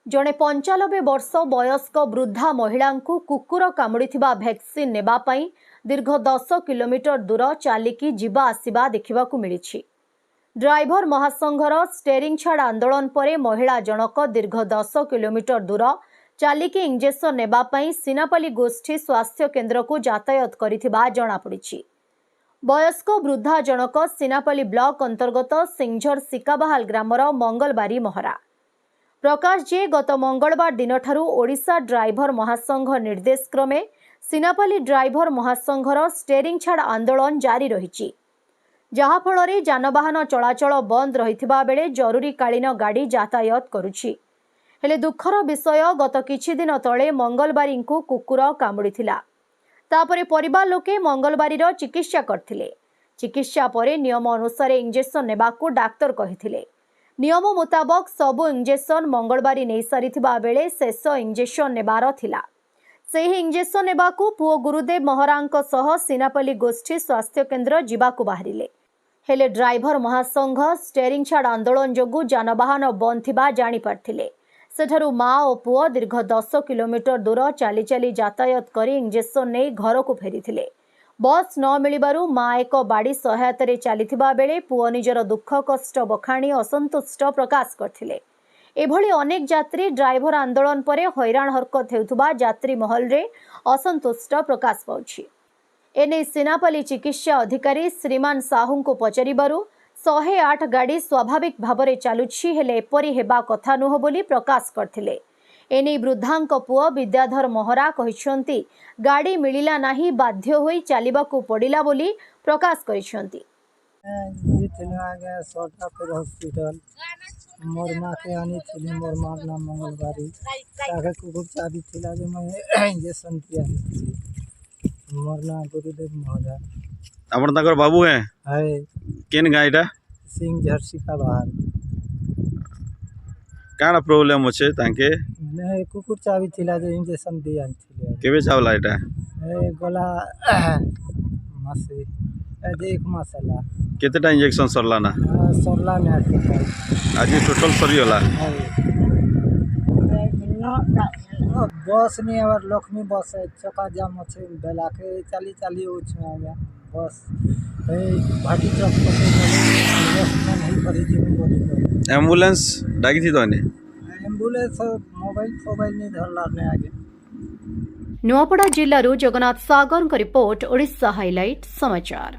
जड़े 95 वर्ष वयस्क वृद्धा महिला को कुकुर कामुड़िथिबा वैक्सीन नेबा पई दीर्घ 10 किलोमीटर दूर चालिकी जीवा आसिबा देखिबा को मिलिछि। ड्राइवर महासंघर स्टेरिंग छाड़ आंदोलन परे महिला जनक दीर्घ 10 किलोमीटर दूर चालिकी इंजेक्शन नेबा पई सिनापल्ली गोष्ठी स्वास्थ्य केन्द्र को यातायात करिथिबा जणा पड़िछि। वयस्क वृद्धा जनक सिनापल्ली ब्लॉक अंतर्गत सिंझर सिकाबहाल ग्रामर मंगलबारी महरा। प्रकाश जे गत मंगलवार दिन ठारू ओडिशा ड्राइवर महासंघ निर्देश क्रमे सिनापल्ली ड्राइवर महासंघर स्टेरिंग छाड़ आंदोलन जारी रही, जहा फल जानवाहन चलाचल बंद रहिथिबा बेले जरूरीकालीन गाड़ी यातायात करुछि। हेले दुखर विषय गत किछि दिन तले मंगलबारी को कुकुर कामुड़िथिला। तापरे परिवार लोके मंगलबारीर चिकित्सा करथिले। चिकित्सा परे नियम अनुसार इंजेक्शन नेबाकू डाक्टर कहिथिले। नियम मुताबक सबु इंजेक्शन मंगलबारी नहीं सारिथिबा बेले शेष इंजेक्शन नेबार थिला। सेही इंजेक्शन नेबाकू पुओ गुरुदेव महरांक सह सिनापल्ली गोष्ठी स्वास्थ्य केन्द्र जीवाकू बाहरिले। हेले ड्राइवर महासंघ स्टेरिंग छाड़ आंदोलन जोगु जानवाहन बंद थिबा जानि पारथिले। सेठारु माँ और पुओ दीर्घ 10 किलोमीटर दूर चाली चाली यातायात करी इंजेक्शन नहीं घर को फेरीथिले। बस न मिलिबारु माँ एक बाड़ी सहायतारे चलीथिबा बेले पुओ निजर दुख कष्ट बखाणी असंतुष्ट प्रकाश करथिले। एभली अनेक यात्री ड्राइवर आंदोलन परे हैरान हरकत हेउथुबा यात्री महल रे असंतुष्ट प्रकाश पाउछि। एने सिनापल्ली चिकित्सा अधिकारी श्रीमान साहू को पचारिबारु 108 गाड़ी स्वाभाविक भावरे चालुछि, हेले एपरि हेबा कथा नुह बोली प्रकाश करथिले। एने वृद्धांक पुओ विद्याधर महरा कहिसंती गाड़ी मिलिला नाही, बाध्य होई चालिबाकू पड़िला बोली प्रकाश करिसंती। हॉस्पिटल मोर माँ के आनी थी, मोर माँ नाम मंगलबारी ताके कुकुर चाबी थिला जे मैं इंजेक्शन दिया मोर नाम गुरुदेव महरा। आपण ताकर बाबू है केन गाइडा सिंह झरसिका बाहर काना प्रॉब्लम अछि ताके ने कुकुर चाबी थिला जे इंजेक्शन दिया थिले केबे चावला एटा ए गला मासे एक मासला केतेटा इंजेक्शन सरला ना सरला ने आज टोटल सरी होला। बस नहीं आवर लक्ष्मी बस चका जाम अच्छे बेला के चाली चाली आ गया बस भाटी चौक नहीं करी थी। एम्बुलेंस डाकी थी तो एम्बुलेंस मोबाइल नहीं धरला ने आगे। नुआपड़ा जिल्लारू जगन्नाथ सागर रिपोर्ट ओडिशा हाइलाइट समाचार।